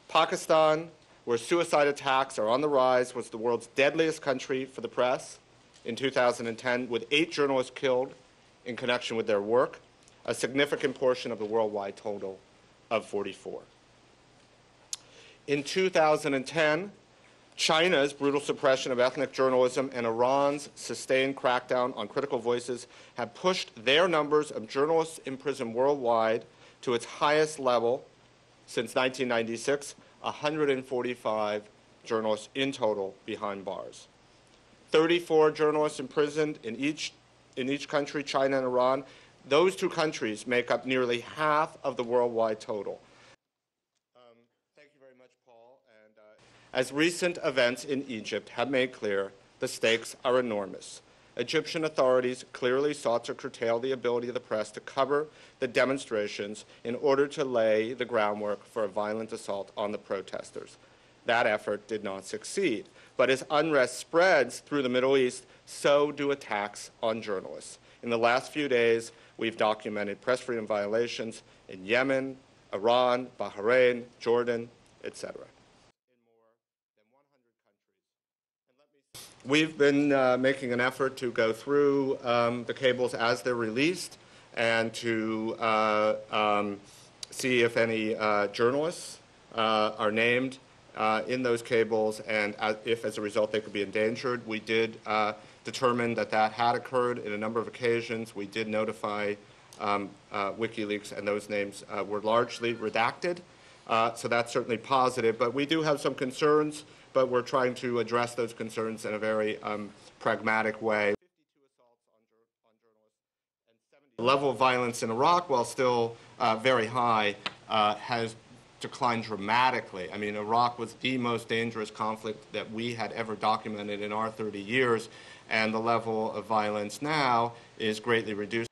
Pakistan, where suicide attacks are on the rise, was the world's deadliest country for the press in 2010, with 8 journalists killed in connection with their work, a significant portion of the worldwide total of 44. In 2010, China's brutal suppression of ethnic journalism and Iran's sustained crackdown on critical voices have pushed their numbers of journalists in prison worldwide to its highest level since 1996, 145 journalists in total behind bars. 34 journalists imprisoned in each country, China and Iran. Those 2 countries make up nearly half of the worldwide total. Thank you very much, Paul. And as recent events in Egypt have made clear, the stakes are enormous. Egyptian authorities clearly sought to curtail the ability of the press to cover the demonstrations in order to lay the groundwork for a violent assault on the protesters. That effort did not succeed. But as unrest spreads through the Middle East, so do attacks on journalists. In the last few days, we've documented press freedom violations in Yemen, Iran, Bahrain, Jordan, etc. We've been making an effort to go through the cables as they're released and to see if any journalists are named in those cables, and if, as a result, they could be endangered. We did determine that that had occurred in a number of occasions. We did notify WikiLeaks, and those names were largely redacted. So that's certainly positive. But we do have some concerns, but we're trying to address those concerns in a very pragmatic way. The level of violence in Iraq, while still very high, has declined dramatically. I mean, Iraq was the most dangerous conflict that we had ever documented in our 30 years, and the level of violence now is greatly reduced.